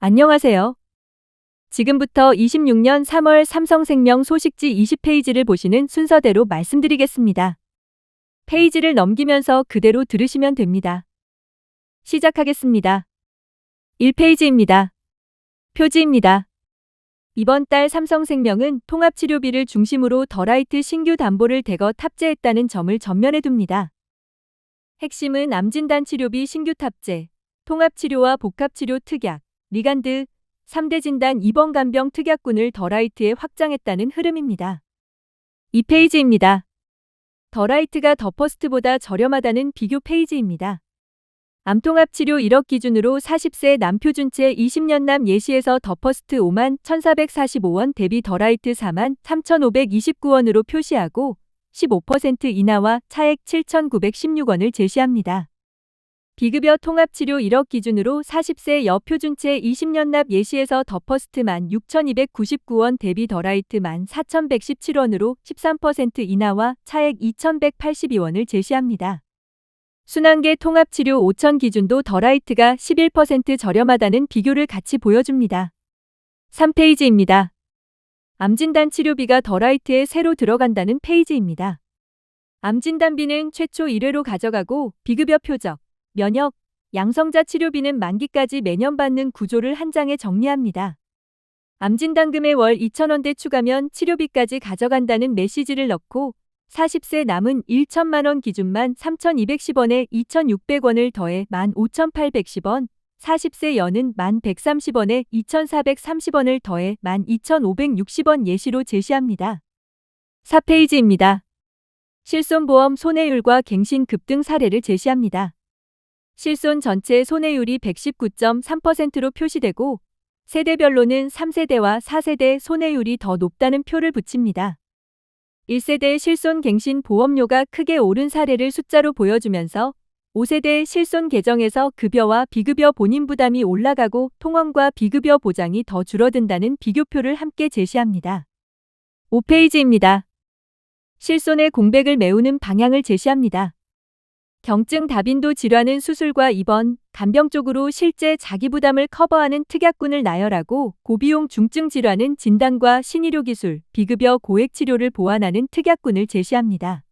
안녕하세요. 지금부터 26년 3월 삼성생명 소식지 20페이지를 보시는 순서대로 말씀드리겠습니다. 페이지를 넘기면서 그대로 들으시면 됩니다. 시작하겠습니다. 1페이지입니다. 표지입니다. 이번 달 삼성생명은 통합치료비를 중심으로 더라이트 신규 담보를 대거 탑재했다는 점을 전면에 둡니다. 핵심은 암진단 치료비 신규 탑재, 통합치료와 복합치료 특약, 리간드, 3대 진단 입원 간병 특약군을 더라이트에 확장했다는 흐름입니다. 2페이지입니다. 더라이트가 더퍼스트보다 저렴하다는 비교 페이지입니다. 암통합치료 1억 기준으로 40세 남표준체 20년 남 예시에서 더퍼스트 51,445원 대비 더라이트 43,529원으로 표시하고 15% 인하와 차액 7,916원을 제시합니다. 비급여 통합치료 1억 기준으로 40세 여표준체 20년 납 예시에서 더퍼스트 16,299원 대비 더라이트 14,117원으로 13% 인하와 차액 2,182원을 제시합니다. 순환계 통합치료 5천 기준도 더라이트가 11% 저렴하다는 비교를 같이 보여줍니다. 3페이지입니다. 암진단 치료비가 더라이트에 새로 들어간다는 페이지입니다. 암진단비는 최초 1회로 가져가고 비급여 표적, 면역, 양성자 치료비는 만기까지 매년 받는 구조를 한 장에 정리합니다. 암진단금에 월 2,000원대 추가면 치료비까지 가져간다는 메시지를 넣고 40세 남은 1천만원 기준만 3,210원에 2,600원을 더해 15,810원, 40세 여는 1,130원에 2,430원을 더해 12,560원 예시로 제시합니다. 4페이지입니다. 실손보험 손해율과 갱신 급등 사례를 제시합니다. 실손 전체 손해율이 119.3%로 표시되고 세대별로는 3세대와 4세대 손해율이 더 높다는 표를 붙입니다. 1세대 실손 갱신 보험료가 크게 오른 사례를 숫자로 보여주면서 5세대 실손 계정에서 급여와 비급여 본인 부담이 올라가고 통원과 비급여 보장이 더 줄어든다는 비교표를 함께 제시합니다. 5페이지입니다. 실손의 공백을 메우는 방향을 제시합니다. 경증 다빈도 질환은 수술과 입원, 간병 쪽으로 실제 자기 부담을 커버하는 특약군을 나열하고 고비용 중증 질환은 진단과 신의료 기술, 비급여 고액 치료를 보완하는 특약군을 제시합니다.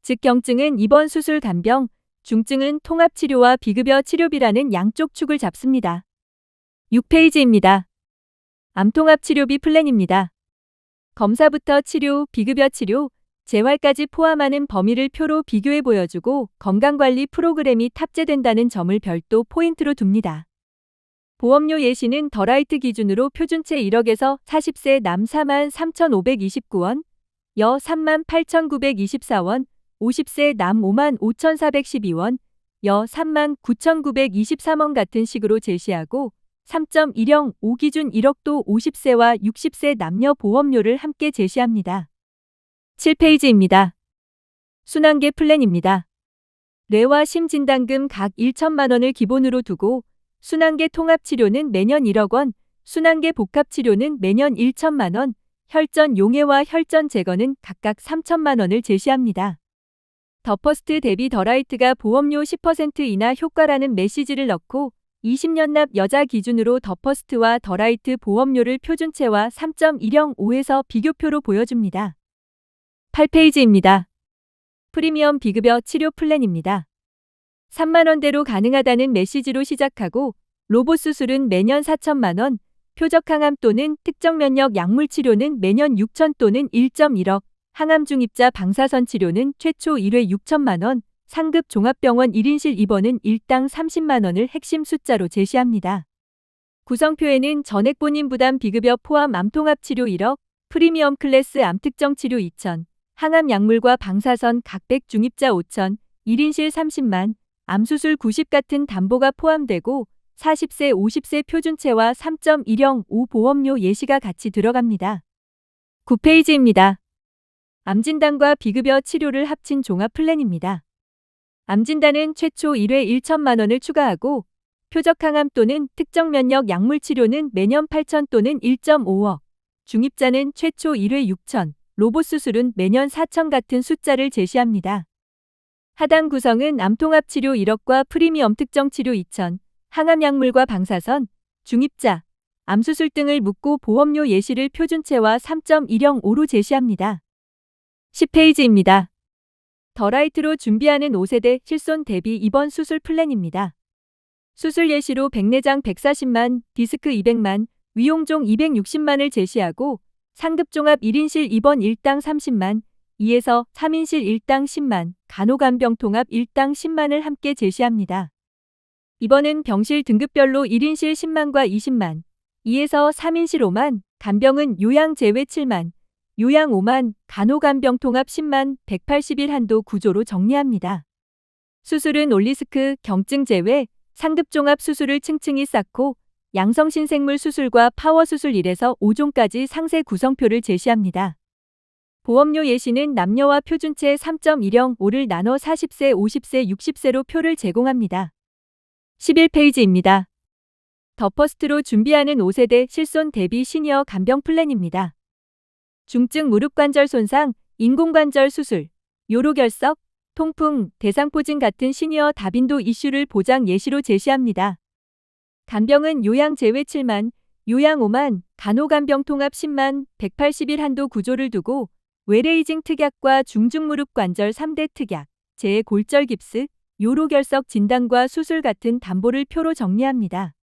즉 경증은 입원 수술 간병, 중증은 통합치료와 비급여 치료비라는 양쪽 축을 잡습니다. 6페이지입니다. 암통합치료비 플랜입니다. 검사부터 치료, 비급여 치료, 재활까지 포함하는 범위를 표로 비교해 보여주고 건강관리 프로그램이 탑재된다는 점을 별도 포인트로 둡니다. 보험료 예시는 더라이트 기준으로 표준체 1억에서 40세 남 43,529원, 여 38,924원, 50세 남 55,412원, 여 39,923원 같은 식으로 제시하고 3.10 기준 1억도 50세와 60세 남녀 보험료를 함께 제시합니다. 7페이지입니다. 순환계 플랜입니다. 뇌와 심진단금 각 1천만 원을 기본으로 두고 순환계 통합치료는 매년 1억 원, 순환계 복합치료는 매년 1천만 원, 혈전 용해와 혈전 제거는 각각 3천만 원을 제시합니다. 더퍼스트 대비 더라이트가 보험료 10% 인하 효과라는 메시지를 넣고 20년 납 여자 기준으로 더퍼스트와 더라이트 보험료를 표준체와 3.105에서 비교표로 보여줍니다. 8페이지입니다. 프리미엄 비급여 치료 플랜입니다. 3만원대로 가능하다는 메시지로 시작하고 로봇 수술은 매년 4천만 원, 표적 항암 또는 특정 면역 약물 치료는 매년 6천 또는 1.1억, 항암 중입자 방사선 치료는 최초 1회 6천만 원, 상급 종합병원 1인실 입원은 일당 30만 원을 핵심 숫자로 제시합니다. 구성표에는 전액 본인 부담 비급여 포함 암통합치료 1억, 프리미엄 클래스 암특정 치료 2천, 항암 약물과 방사선 각백 중입자 5천, 1인실 30만, 암수술 90 같은 담보가 포함되고 40세 50세 표준체와 3.105 보험료 예시가 같이 들어갑니다. 9페이지입니다. 암진단과 비급여 치료를 합친 종합 플랜입니다. 암진단은 최초 1회 1천만 원을 추가하고 표적 항암 또는 특정 면역 약물 치료는 매년 8천 또는 1.5억, 중입자는 최초 1회 6천, 로봇 수술은 매년 4천 같은 숫자를 제시합니다. 하단 구성은 암통합치료 1억과 프리미엄 특정 치료 2천, 항암약물과 방사선, 중입자, 암수술 등을 묻고 보험료 예시를 표준체와 3.105로 제시합니다. 10페이지입니다. 더라이트로 준비하는 5세대 실손 대비 입원 수술 플랜입니다. 수술 예시로 백내장 140만, 디스크 200만, 위용종 260만을 제시하고 상급종합 1인실 입원 1당 30만, 2에서 3인실 1당 10만, 간호간병통합 1당 10만을 함께 제시합니다. 입원은 병실 등급별로 1인실 10만과 20만, 2에서 3인실 5만, 간병은 요양 제외 7만, 요양 5만, 간호간병통합 10만, 180일 한도 구조로 정리합니다. 수술은 올리스크, 경증 제외, 상급종합 수술을 층층이 쌓고 양성신생물 수술과 파워수술 1에서 5종까지 상세 구성표를 제시합니다. 보험료 예시는 남녀와 표준체 3.105를 나눠 40세, 50세, 60세로 표를 제공합니다. 11페이지입니다. 더퍼스트로 준비하는 5세대 실손 대비 시니어 간병 플랜입니다. 중증 무릎관절 손상, 인공관절 수술, 요로결석, 통풍, 대상포진 같은 시니어 다빈도 이슈를 보장 예시로 제시합니다. 간병은 요양 제외 7만, 요양 5만, 간호간병 통합 10만, 180일 한도 구조를 두고 외래이징 특약과 중증무릎 관절 3대 특약, 재골절 깁스, 요로결석 진단과 수술 같은 담보를 표로 정리합니다.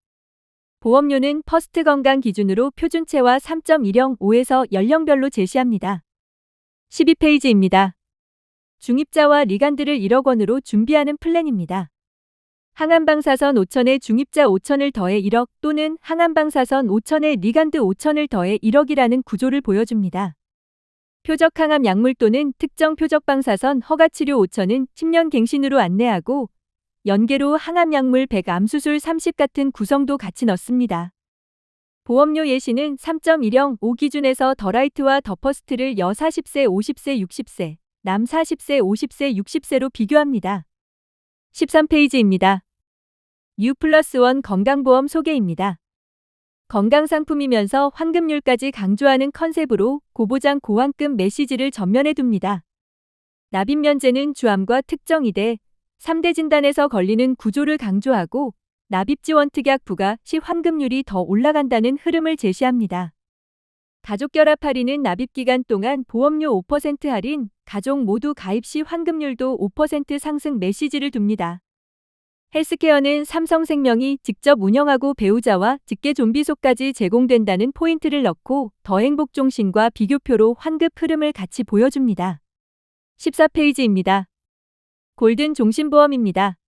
보험료는 퍼스트 건강 기준으로 표준체와 3.105에서 연령별로 제시합니다. 12페이지입니다. 중입자와 리간드를 1억 원으로 준비하는 플랜입니다. 항암방사선 5천에 중입자 5천을 더해 1억 또는 항암방사선 5천에 리간드 5천을 더해 1억이라는 구조를 보여줍니다. 표적항암 약물 또는 특정 표적방사선 허가치료 5천은 10년 갱신으로 안내하고 연계로 항암약물 100 암수술 30 같은 구성도 같이 넣습니다. 보험료 예시는 3.105 기준에서 더라이트와 더퍼스트를 여 40세, 50세, 60세, 남 40세, 50세, 60세로 비교합니다. 13페이지입니다. U+1 건강보험 소개입니다. 건강상품이면서 환급률까지 강조하는 컨셉으로 고보장 고환급 메시지를 전면에 둡니다. 납입 면제는 주암과 특정 2대, 3대 진단에서 걸리는 구조를 강조하고 납입지원 특약 부과 시 환급률이 더 올라간다는 흐름을 제시합니다. 가족결합 할인은 납입기간 동안 보험료 5% 할인, 가족 모두 가입 시 환급률도 5% 상승 메시지를 둡니다. 헬스케어는 삼성생명이 직접 운영하고 배우자와 직계 좀비소까지 제공된다는 포인트를 넣고 더행복종신과 비교표로 환급 흐름을 같이 보여줍니다. 14페이지입니다. 골든 종신보험입니다.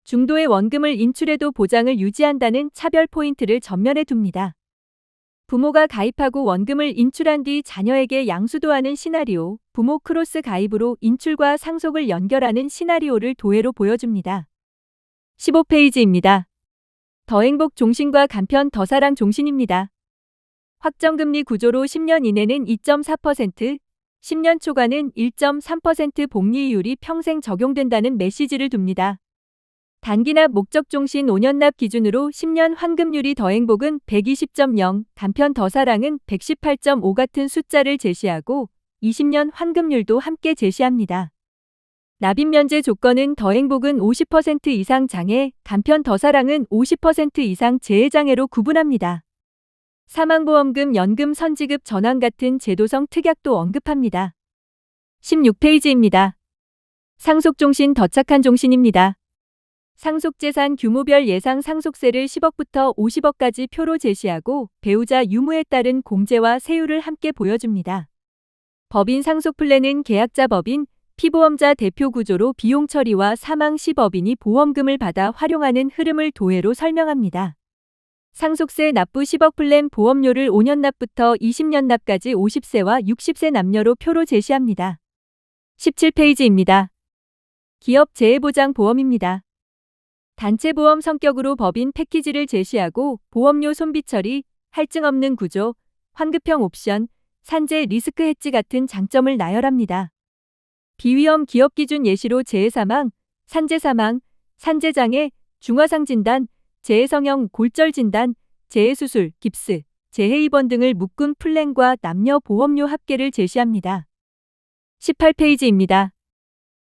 중도의 원금을 인출해도 보장을 유지한다는 차별 포인트를 전면에 둡니다. 부모가 가입하고 원금을 인출한 뒤 자녀에게 양수도하는 시나리오, 부모 크로스 가입으로 인출과 상속을 연결하는 시나리오를 도해로 보여줍니다. 15페이지입니다. 더행복 종신과 간편 더사랑 종신입니다. 확정금리 구조로 10년 이내는 2.4%, 10년 초과는 1.3% 복리이율이 평생 적용된다는 메시지를 둡니다. 단기납 목적종신 5년납 기준으로 10년 환급률이 더행복은 120.0, 간편 더사랑은 118.5 같은 숫자를 제시하고 20년 환급률도 함께 제시합니다. 납입 면제 조건은 더행복은 50% 이상 장애, 간편 더사랑은 50% 이상 재해장애로 구분합니다. 사망보험금, 연금 선지급 전환 같은 제도성 특약도 언급합니다. 16페이지입니다. 상속종신 더 착한 종신입니다. 상속재산 규모별 예상 상속세를 10억부터 50억까지 표로 제시하고 배우자 유무에 따른 공제와 세율을 함께 보여줍니다. 법인 상속 플랜은 계약자 법인, 피보험자 대표 구조로 비용 처리와 사망 시 법인이 보험금을 받아 활용하는 흐름을 도해로 설명합니다. 상속세 납부 10억 플랜 보험료를 5년 납부터 20년 납까지 50세와 60세 남녀로 표로 제시합니다. 17페이지입니다. 기업 재해보장 보험입니다. 단체보험 성격으로 법인 패키지를 제시하고 보험료 손비 처리, 할증 없는 구조, 환급형 옵션, 산재 리스크 해지 같은 장점을 나열합니다. 비위험 기업 기준 예시로 재해사망, 산재사망, 산재장애, 중화상 진단, 재해성형 골절 진단, 재해수술, 깁스, 재해입원 등을 묶은 플랜과 남녀 보험료 합계를 제시합니다. 18페이지입니다.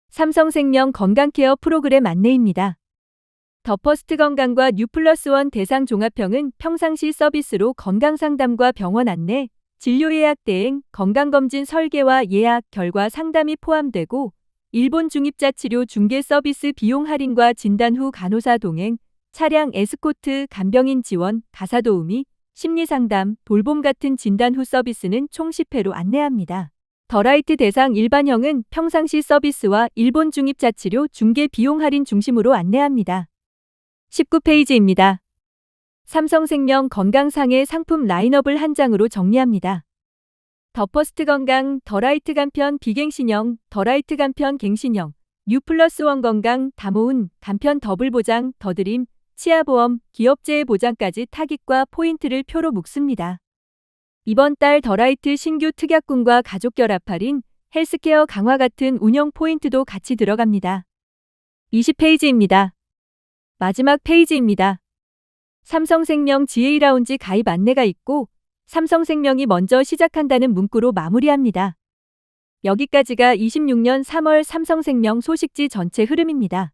삼성생명 건강케어 프로그램 안내입니다. 더 퍼스트 건강과 뉴플러스원 대상 종합형은 평상시 서비스로 건강상담과 병원 안내, 진료 예약 대행, 건강검진 설계와 예약, 결과 상담이 포함되고 일본 중입자치료 중개 서비스 비용 할인과 진단 후 간호사 동행, 차량 에스코트, 간병인 지원, 가사 도우미, 심리상담, 돌봄 같은 진단 후 서비스는 총 10회로 안내합니다. 더 라이트 대상 일반형은 평상시 서비스와 일본 중입자치료 중개 비용 할인 중심으로 안내합니다. 19페이지입니다. 삼성생명 건강상의 상품 라인업을 한 장으로 정리합니다. 더 퍼스트 건강, 더 라이트 간편 비갱신형, 더 라이트 간편 갱신형, 뉴플러스원 건강, 다모은, 간편 더블 보장, 더 드림, 치아보험, 기업재해 보장까지 타깃과 포인트를 표로 묶습니다. 이번 달 더 라이트 신규 특약군과 가족 결합 할인, 헬스케어 강화 같은 운영 포인트도 같이 들어갑니다. 20페이지입니다. 마지막 페이지입니다. 삼성생명 GA라운지 가입 안내가 있고 삼성생명이 먼저 시작한다는 문구로 마무리합니다. 여기까지가 26년 3월 삼성생명 소식지 전체 흐름입니다.